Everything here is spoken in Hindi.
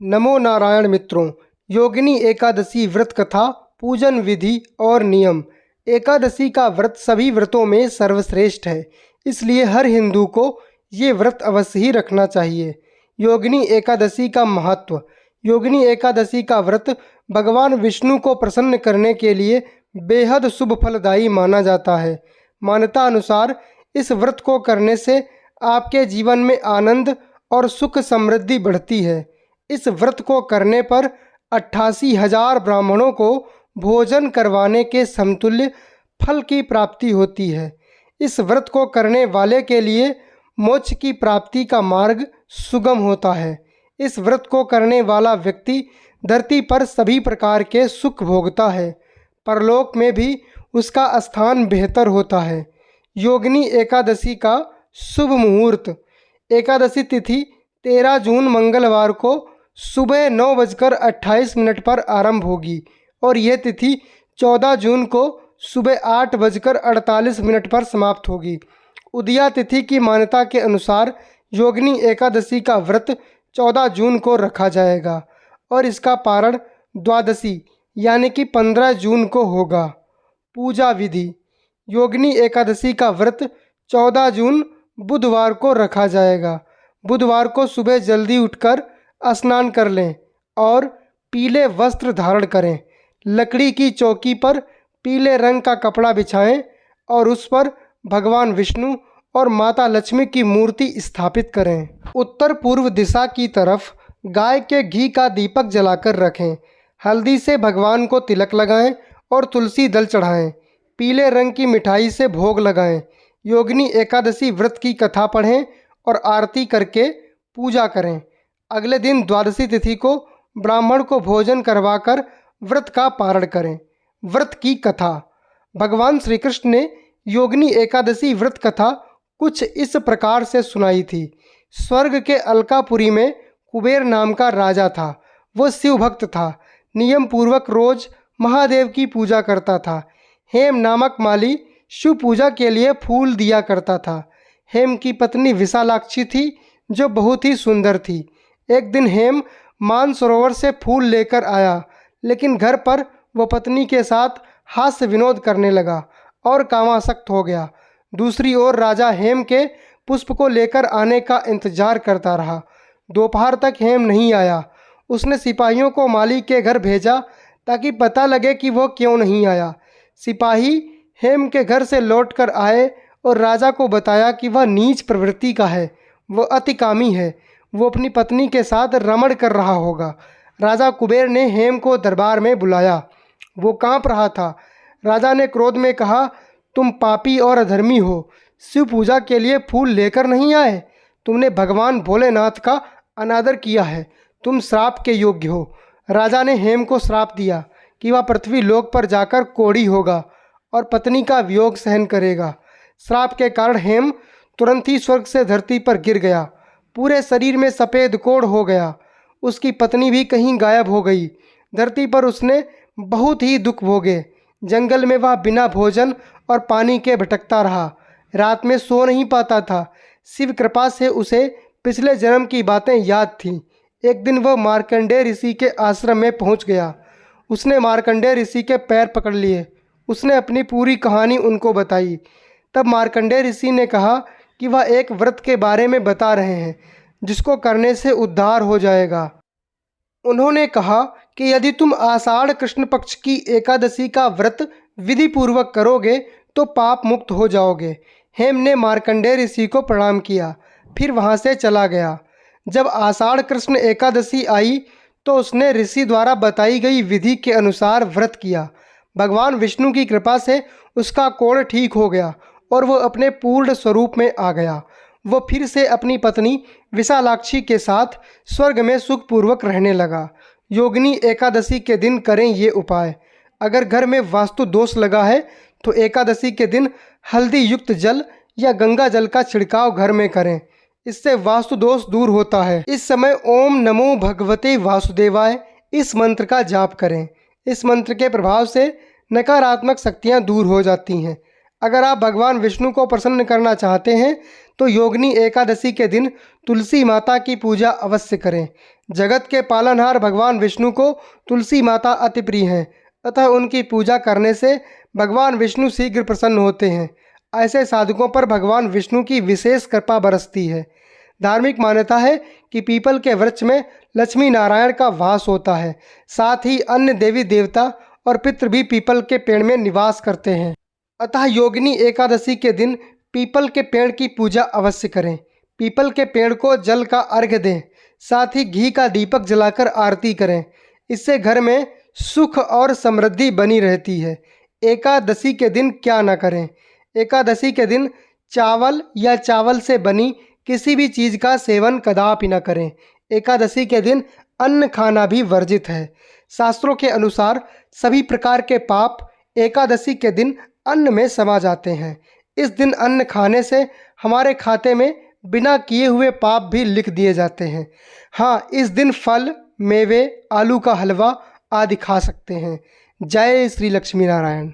नमो नारायण मित्रों। योगिनी एकादशी व्रत कथा, पूजन विधि और नियम। एकादशी का व्रत सभी व्रतों में सर्वश्रेष्ठ है, इसलिए हर हिंदू को ये व्रत अवश्य ही रखना चाहिए। योगिनी एकादशी का महत्व। योगिनी एकादशी का व्रत भगवान विष्णु को प्रसन्न करने के लिए बेहद शुभ फलदायी माना जाता है। मान्यता अनुसार इस व्रत को करने से आपके जीवन में आनंद और सुख समृद्धि बढ़ती है। इस व्रत को करने पर 88,000 ब्राह्मणों को भोजन करवाने के समतुल्य फल की प्राप्ति होती है। इस व्रत को करने वाले के लिए मोक्ष की प्राप्ति का मार्ग सुगम होता है। इस व्रत को करने वाला व्यक्ति धरती पर सभी प्रकार के सुख भोगता है, परलोक में भी उसका स्थान बेहतर होता है। योगिनी एकादशी का शुभ मुहूर्त। एकादशी तिथि 13 जून मंगलवार को सुबह 9:28 पर आरंभ होगी और यह तिथि 14 जून को सुबह 8:48 पर समाप्त होगी। उदया तिथि की मान्यता के अनुसार योगिनी एकादशी का व्रत 14 जून को रखा जाएगा और इसका पारण द्वादशी यानी कि 15 जून को होगा। पूजा विधि। योगिनी एकादशी का व्रत 14 जून बुधवार को रखा जाएगा। बुधवार को सुबह जल्दी उठकर स्नान कर लें और पीले वस्त्र धारण करें। लकड़ी की चौकी पर पीले रंग का कपड़ा बिछाएं और उस पर भगवान विष्णु और माता लक्ष्मी की मूर्ति स्थापित करें। उत्तर पूर्व दिशा की तरफ गाय के घी का दीपक जलाकर रखें। हल्दी से भगवान को तिलक लगाएं और तुलसी दल चढ़ाएं। पीले रंग की मिठाई से भोग लगाएं। योगिनी एकादशी व्रत की कथा पढ़ें और आरती करके पूजा करें। अगले दिन द्वादशी तिथि को ब्राह्मण को भोजन करवाकर व्रत का पारण करें। व्रत की कथा। भगवान श्री कृष्ण ने योगिनी एकादशी व्रत कथा कुछ इस प्रकार से सुनाई थी। स्वर्ग के अलकापुरी में कुबेर नाम का राजा था। वह शिव भक्त था। नियम पूर्वक रोज महादेव की पूजा करता था। हेम नामक माली शिव पूजा के लिए फूल दिया करता था। हेम की पत्नी विशालाक्षी थी जो बहुत ही सुंदर थी। एक दिन हेम मानसरोवर से फूल लेकर आया, लेकिन घर पर वह पत्नी के साथ हास्य विनोद करने लगा और कामासक्त हो गया। दूसरी ओर राजा हेम के पुष्प को लेकर आने का इंतजार करता रहा। दोपहर तक हेम नहीं आया। उसने सिपाहियों को माली के घर भेजा ताकि पता लगे कि वह क्यों नहीं आया। सिपाही हेम के घर से लौटकर आए और राजा को बताया कि वह नीच प्रवृत्ति का है, वह अतिकामी है, वो अपनी पत्नी के साथ रमण कर रहा होगा। राजा कुबेर ने हेम को दरबार में बुलाया। वो कांप रहा था। राजा ने क्रोध में कहा, तुम पापी और अधर्मी हो, शिव पूजा के लिए फूल लेकर नहीं आए। तुमने भगवान भोलेनाथ का अनादर किया है। तुम श्राप के योग्य हो। राजा ने हेम को श्राप दिया कि वह पृथ्वी लोक पर जाकर कोढ़ी होगा और पत्नी का वियोग सहन करेगा। श्राप के कारण हेम तुरंत ही स्वर्ग से धरती पर गिर गया। पूरे शरीर में सफ़ेद कोढ़ हो गया। उसकी पत्नी भी कहीं गायब हो गई। धरती पर उसने बहुत ही दुख भोगे। जंगल में वह बिना भोजन और पानी के भटकता रहा। रात में सो नहीं पाता था। शिव कृपा से उसे पिछले जन्म की बातें याद थीं। एक दिन वह मार्कंडेय ऋषि के आश्रम में पहुंच गया। उसने मार्कंडेय ऋषि के पैर पकड़ लिए। उसने अपनी पूरी कहानी उनको बताई। तब मार्कंडेय ऋषि ने कहा कि वह एक व्रत के बारे में बता रहे हैं जिसको करने से उद्धार हो जाएगा। उन्होंने कहा कि यदि तुम आषाढ़ कृष्ण पक्ष की एकादशी का व्रत विधि पूर्वक करोगे तो पाप मुक्त हो जाओगे। हेम ने मार्कंडेय ऋषि को प्रणाम किया, फिर वहाँ से चला गया। जब आषाढ़ कृष्ण एकादशी आई तो उसने ऋषि द्वारा बताई गई विधि के अनुसार व्रत किया। भगवान विष्णु की कृपा से उसका कोढ़ ठीक हो गया और वह अपने पूर्ण स्वरूप में आ गया। वह फिर से अपनी पत्नी विशालाक्षी के साथ स्वर्ग में सुखपूर्वक रहने लगा। योगिनी एकादशी के दिन करें ये उपाय। अगर घर में वास्तु दोष लगा है तो एकादशी के दिन हल्दी युक्त जल या गंगा जल का छिड़काव घर में करें। इससे वास्तु दोष दूर होता है। इस समय ओम नमो भगवते वासुदेवाय इस मंत्र का जाप करें। इस मंत्र के प्रभाव से नकारात्मक शक्तियाँ दूर हो जाती हैं। अगर आप भगवान विष्णु को प्रसन्न करना चाहते हैं तो योगिनी एकादशी के दिन तुलसी माता की पूजा अवश्य करें। जगत के पालनहार भगवान विष्णु को तुलसी माता अति प्रिय हैं, अतः उनकी पूजा करने से भगवान विष्णु शीघ्र प्रसन्न होते हैं। ऐसे साधकों पर भगवान विष्णु की विशेष कृपा बरसती है। धार्मिक मान्यता है कि पीपल के वृक्ष में लक्ष्मी नारायण का वास होता है। साथ ही अन्य देवी देवता और पितृ भी पीपल के पेड़ में निवास करते हैं। अतः योगिनी एकादशी के दिन पीपल के पेड़ की पूजा अवश्य करें। पीपल के पेड़ को जल का अर्घ्य दें। साथ ही घी का दीपक जलाकर आरती करें। इससे घर में सुख और समृद्धि बनी रहती है। एकादशी के दिन क्या न करें? एकादशी के दिन चावल या चावल से बनी किसी भी चीज़ का सेवन कदापि न करें। एकादशी के दिन अन्न खाना भी वर्जित है। शास्त्रों के अनुसार सभी प्रकार के पाप एकादशी के दिन अन्न में समा जाते हैं। इस दिन अन्न खाने से हमारे खाते में बिना किए हुए पाप भी लिख दिए जाते हैं। हाँ, इस दिन फल, मेवे, आलू का हलवा आदि खा सकते हैं। जय श्री लक्ष्मी नारायण।